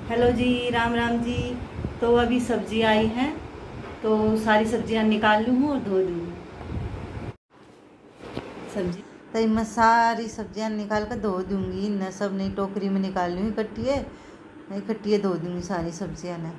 Hello जी, राम राम जी। तो अभी सब्जी आई हैं, तो सारी सब्जियां निकाल लूँ और धो दूँ सब्जी। तो मैं सारी सब्जियां निकाल कर धो दूंगी न, सब नई टोकरी में निकाल लूँगी इकट्ठी धो दूंगी सारी सब्जियां ने।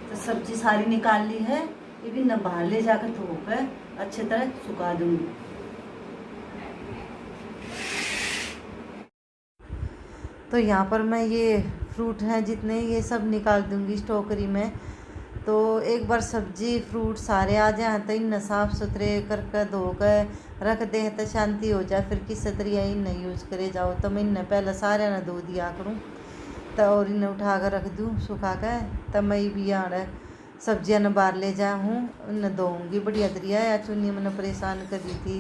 तो सब्जी सारी निकाल ली है, ये भी न बाहर ले जाकर धोकर अच्छी तरह सुखा दूंगी। तो यहाँ पर मैं ये फ्रूट हैं जितने ये सब निकाल दूंगी इस टोकरी में। तो एक बार सब्जी फ्रूट सारे आ जाए तो इन साफ़ सुथरे करके धो कर रख दे तो शांति हो जाए। फिर किस तरीके इन यूज़ करे जाओ तो मैं इन्हें पहले सारे ना धो दिया करूँ तो और इन्हें उठा कर रख दूँ सुखा कर। तब मैं भी यहाँ सब्जियाँ न बाहर ले जाऊँ इन्हें धोऊँगी बढ़िया तरीका। या चुन्नी मैंने परेशान कर दी थी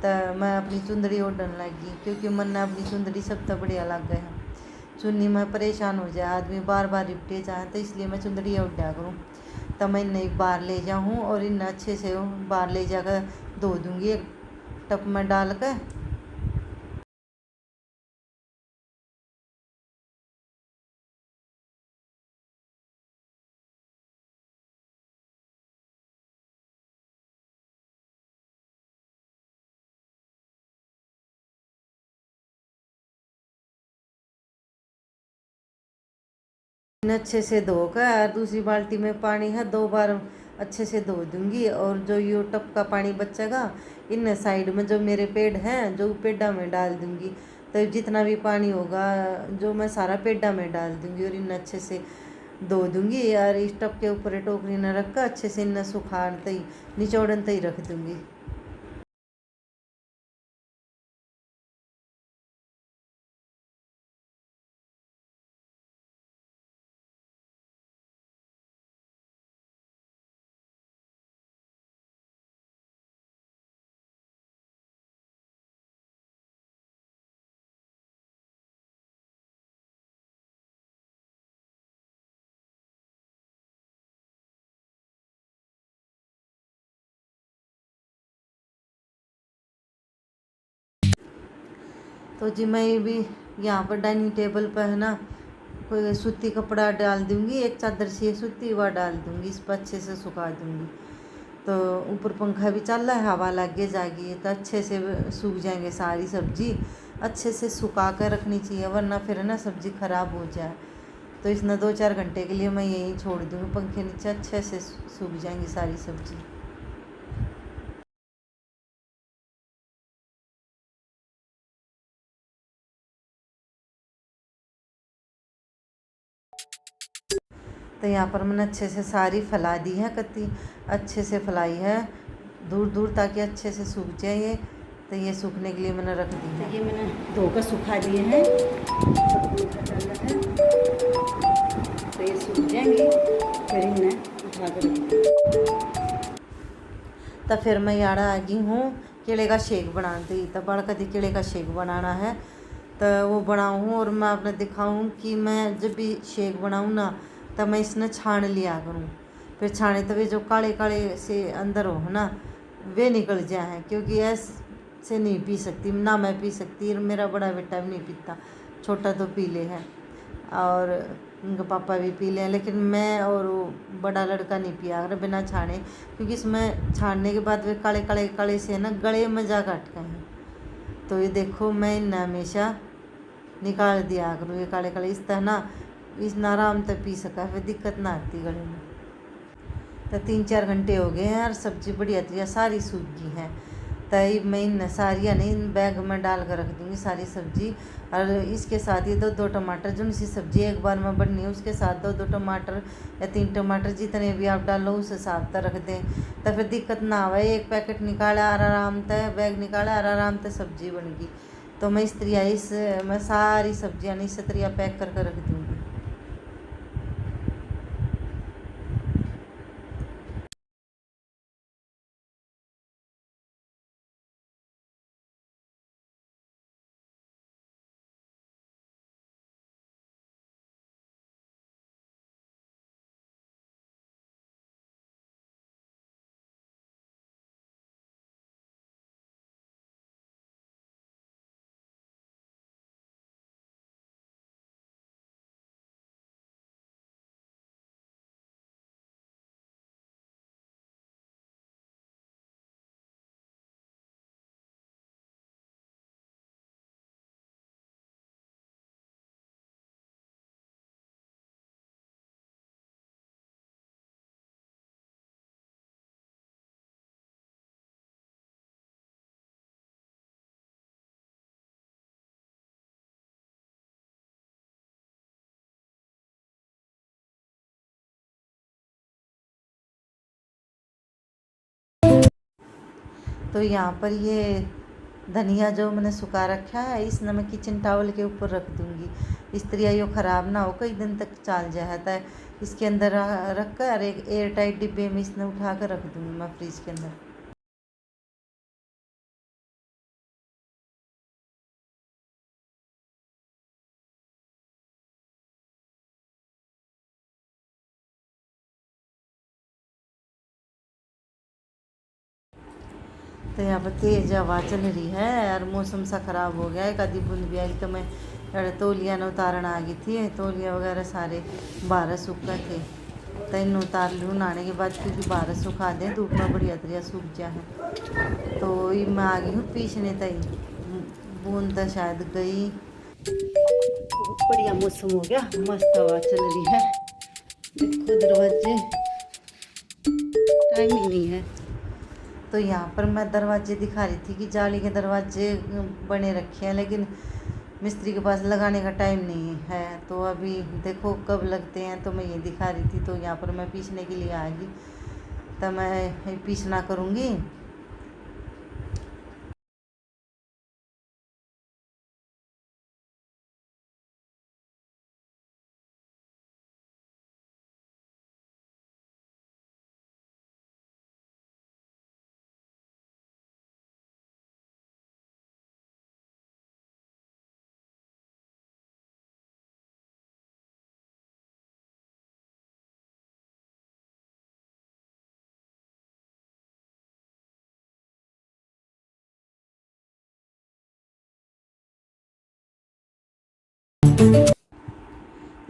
तो मैं अपनी चुंदड़ी ओढ़ने लगी, क्योंकि मन अपनी चुंदड़ी सब तो बढ़िया लग गए हैं। चुन्नी में परेशान हो जाए आदमी बार बार लिपटे जाए, तो इसलिए मैं चुंदड़ी ओढ़ा करूँ। तब मैं इन्हें बाहर ले जाऊँ और इन्हें अच्छे से बाहर ले जाकर धो दूँगी एक टप में डाल कर। अच्छे से धोकर और दूसरी बाल्टी में पानी है 2 बार अच्छे से धो दूंगी। और जो ये टप का पानी बचेगा इन साइड में जो मेरे पेड़ हैं जो पेड़ा में डाल दूंगी। तो जितना भी पानी होगा जो मैं सारा पेड़ा में डाल दूंगी और इन अच्छे से धो दूंगी। और इस टप के ऊपर टोकरी न रख कर अच्छे से इन सुखाते ही निचोड़ते ही रख दूंगी। तो जी मैं भी यहाँ पर डाइनिंग टेबल पर है ना कोई सूती कपड़ा डाल दूँगी, एक चादर सी सूती वह डाल दूँगी, इस पर अच्छे से सुखा दूँगी। तो ऊपर पंखा भी चल रहा है, हवा लगे जाएगी तो अच्छे से सूख जाएंगे सारी सब्जी। अच्छे से सुखा कर रखनी चाहिए वरना फिर ना सब्ज़ी ख़राब हो जाए। तो इसने 2-4 घंटे के लिए मैं यहीं छोड़ दूँगी पंखे नीचे, अच्छे से सूख जाएंगी सारी सब्ज़ी। तो यहाँ पर मैंने अच्छे से सारी फैला दी है, कत्ती अच्छे से फैलाई है दूर दूर ताकि अच्छे से सूख जाए ये। तो ये सूखने के लिए मैंने रख दी है। तो ये मैंने धोकर सुखा दिए हैं, डाला है तो ये सूख जाएंगे, फिर इन्हें उठा कर। तो फिर मैं यहाँ आ गई हूँ केले का शेक बनाती। तो बड़ा कभी केले का शेक बनाना है तो वो बनाऊँ और मैं अपने दिखाऊँ कि मैं जब भी शेक बनाऊँ ना तब मैं इसने छान लिया करूँ। फिर छाने तभी जो काले काले से अंदर हो ना वे निकल जाए हैं, क्योंकि ऐसे नहीं पी सकती ना, मैं पी सकती मेरा बड़ा बेटा भी नहीं पीता, छोटा तो पी ले है और उनका पापा भी पी लें, लेकिन मैं और वो बड़ा लड़का नहीं पिया अगर बिना छाने, क्योंकि इसमें छानने के बाद वे काले काले काले से ना गले में जा अटके हैं। तो ये देखो मैं इन्हें हमेशा निकाल दिया करूँ ये काले काले, इस तरह ना इस आराम तक पी सका, फिर दिक्कत ना आती गले में। तो 3-4 घंटे हो गए हैं और सब्ज़ी बढ़िया तरीके सारी सूख गई है। तई मैं इन सारी नहीं बैग में डाल कर रख दूँगी सारी सब्जी। और इसके साथ ही दो टमाटर, जो सी सब्जी एक बार में बननी है उसके साथ दो टमाटर या 3 टमाटर जितने भी आप डालो उस हिसाब से रख दें, तो फिर दिक्कत ना आवे। एक पैकेट निकाला और आराम से बैग निकाला और आराम से सब्जी बन गई। तो मैं इस तरह मैं सारी सब्जियाँ इस तरह पैक करके रख दूँगी। तो यहाँ पर ये धनिया जो मैंने सुखा रखा है इस मैं किचन टॉवल के ऊपर रख दूँगी। इस तरह ये ख़राब ना हो, कई दिन तक चल जाता है। इसके अंदर रख कर एक एयर टाइट डिब्बे में इसने उठा कर रख दूँगी मैं फ्रिज के अंदर। तो यहाँ पर तेज़ हवा चल रही है और मौसम सा ख़राब हो गया है। एक आधी बूंद भी आई तो मैं तौलिया न उतारना आ गई थी। तौलिया वगैरह सारे बाहर सूखा थे तो इन उतार लूँ नहाने के बाद, क्योंकि बाहर सूखा दें धूप में बढ़िया तरह सूख जा है। तो ये मैं आ गई हूँ पीछने तई, बूंद तो शायद गई। बढ़िया मौसम हो गया, मस्त हवा चल रही है। देखो दरवाजे टाइम ही नहीं है। तो यहाँ पर मैं दरवाजे दिखा रही थी कि जाली के दरवाजे बने रखे हैं, लेकिन मिस्त्री के पास लगाने का टाइम नहीं है। तो अभी देखो कब लगते हैं, तो मैं ये दिखा रही थी। तो यहाँ पर मैं पीसने के लिए आएगी तो मैं पीसना करूँगी।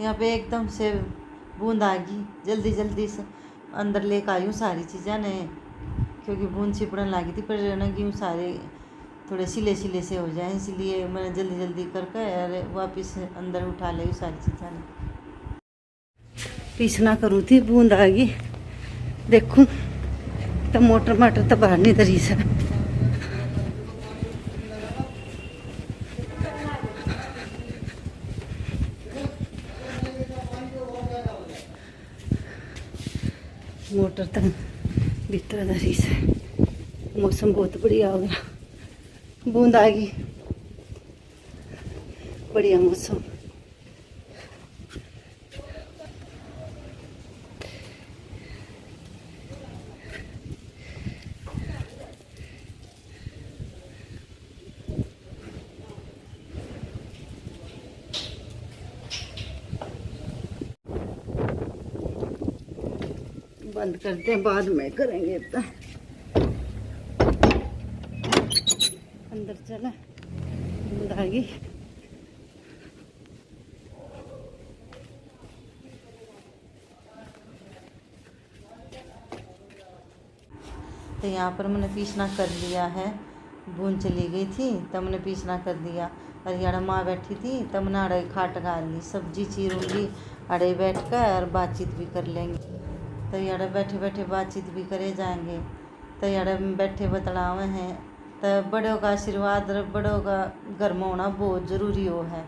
यहाँ पे एकदम से बूंद आ गई, जल्दी जल्दी से अंदर लेकर आई हूँ सारी चीज़ें ने, क्योंकि बूंद छिपड़न लगी थी। पर ना कि सारे थोड़े सिले सिले से हो जाए, इसलिए मैंने जल्दी जल्दी करके अरे वापस अंदर उठा ली सारी चीज़ें ने। पीसना करूँ थी, बूंद आ गई। देखूँ तो मोटर माटर तो बाहर नहीं तरी से। मोटर तक भीतर धरी से। मौसम बहुत बढ़िया हो गया, बूंद आ गई, बढ़िया मौसम। बंद करते हैं, बाद में करेंगे। तो अंदर चला, बूंद आ गई। तो यहाँ पर मैंने पीसना कर लिया है। बूंद चली गई थी तब मैंने पीसना कर दिया। और यहाँ माँ बैठी थी तब मैंने अड़े खाट गाल ली, सब्जी चीरूँगी अड़े बैठ कर और बातचीत भी कर लेंगे। तो यहाँ बैठे बैठे बातचीत भी करे जाएंगे। तो यहाँ बैठे बतलावे हैं तो बड़ों का आशीर्वाद और बड़ों का घर में होना बहुत ज़रूरी हो है।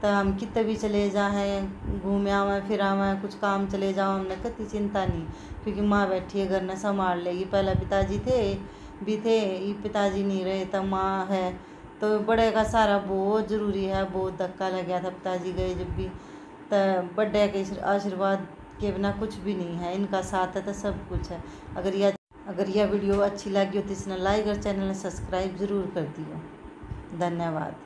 तो हम कितने भी चले जाएँ, घूम आवें फिर आवें, कुछ काम चले जाओ, हमने कति चिंता नहीं, क्योंकि माँ बैठी है घर ने संभाल लेगी। पहले पिताजी थे ये पिताजी नहीं रहे, तब माँ है, तो बड़े का सहारा बहुत ज़रूरी है। बहुत धक्का लग गया था पिताजी गए जब भी, तो बड़े के आशीर्वाद के बिना कुछ भी नहीं है, इनका साथ है तो सब कुछ है। अगर यह वीडियो अच्छी लगी हो तो इसने लाइक और चैनल ने सब्सक्राइब ज़रूर कर दियो। धन्यवाद।